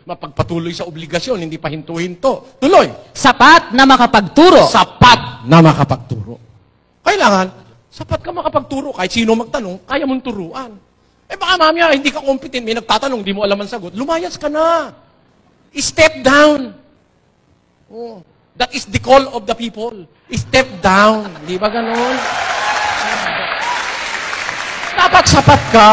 mapagpatuloy sa obligasyon, hindi pa hinto-hinto. Tuloy. Sapat na makapagturo. Sapat na makapagturo. Kailangan, sapat ka makapagturo. Kahit sino magtanong, kaya mong turuan. Eh baka mamaya, hindi ka competent, may nagtatanong, hindi mo alam ang sagot, lumayas ka na. Step down. Oh, that is the call of the people. Step down. Di ba ganon? Dapat sapat ka.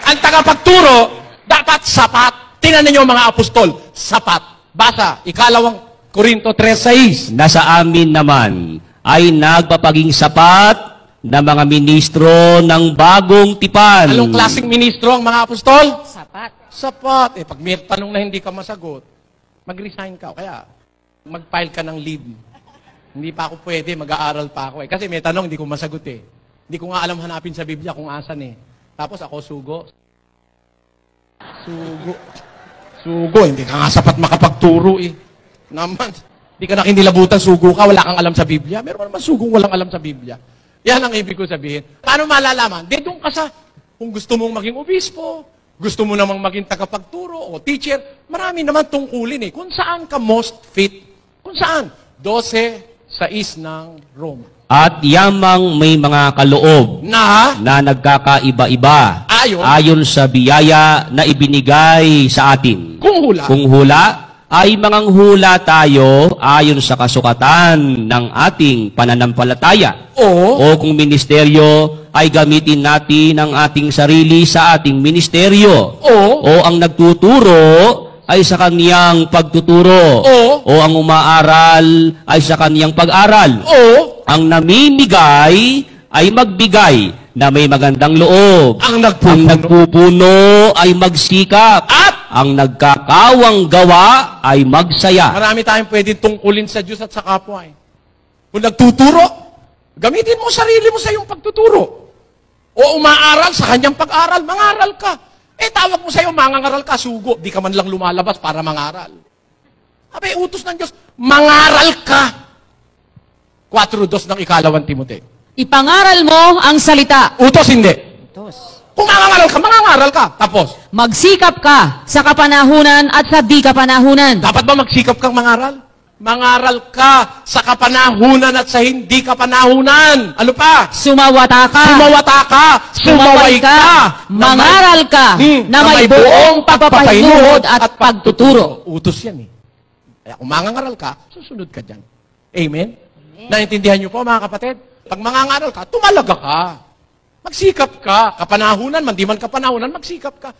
Ang tagapagturo, dapat sapat. Tingnan ninyo mga apostol, sapat. Basa, 2 Korinto 3:6. Nasa amin naman ay nagpapaging sapat na mga ministro ng bagong tipan. Anong klaseng ministro ang mga apostol? Sapat. Sapat. Eh, pag may tanong na hindi ka masagot, mag-resign ka. Kaya, mag-file ka ng leave. Hindi pa ako pwede, mag-aaral pa ako. Kasi may tanong, hindi ko masagot eh. Hindi ko nga alam hanapin sa Biblia kung asan eh. Tapos ako, sugo. Sugo, hindi ka nga sapat makapagturo eh. Naman, hindi ka nakinilabutan, sugo ka, wala kang alam sa Biblia. Meron naman sugong walang alam sa Biblia. Yan ang ibig ko sabihin. Paano malalaman? Di doon ka sa, kung gusto mong maging obispo, gusto mo namang maging tagapagturo o teacher, marami naman tungkulin eh. Kung saan ka most fit. Kung saan? 12:6 ng Rome. At yamang may mga kaloob Na nagkakaiba-iba Ayon sa biyaya na ibinigay sa atin. kung hula. Kung hula, ay manganghula tayo ayon sa kasukatan ng ating pananampalataya. O kung ministeryo, ay gamitin natin ang ating sarili sa ating ministeryo. O ang nagtuturo ay sa kaniyang pagtuturo. O ang umaaral ay sa kaniyang pag-aral. Ang namimigay ay magbigay na may magandang loob. Ang nagpupuno ay magsikap. At ang nagkakawang gawa ay magsaya. Marami tayong pwedeng tungkulin sa Diyos at sa kapwa eh. Kung nagtuturo, gamitin mo sarili mo sa iyong pagtuturo. O umaaral sa kanyang pag-aral, mangaral ka. Eh, tawag mo sa iyo, mangangaral ka, sugo. Di ka man lang lumalabas para mangaral. Abay, utos ng Diyos, mangaral ka. 4:2 ng 2 Timoteo. Ipangaral mo ang salita. Utos hindi. Utos. Kung mangangaral ka. Tapos, Magsikap ka sa kapanahunan at sa di kapanahunan. dapat ba magsikap kang mangaral? Mangaral ka sa kapanahunan at sa hindi kapanahunan. Ano pa? Sumawata ka. Sumawata ka. Sumaway ka. Mangaral ka na may buong pagpapahinuhod at pagtuturo. Utos yan eh. Kaya kung mangangaral ka, susunod ka dyan. Amen? Naintindihan niyo po mga kapatid? Pag mangangaral ka, tumalaga ka. Magsikap ka. Kapanahunan man, di man kapanahunan, magsikap ka.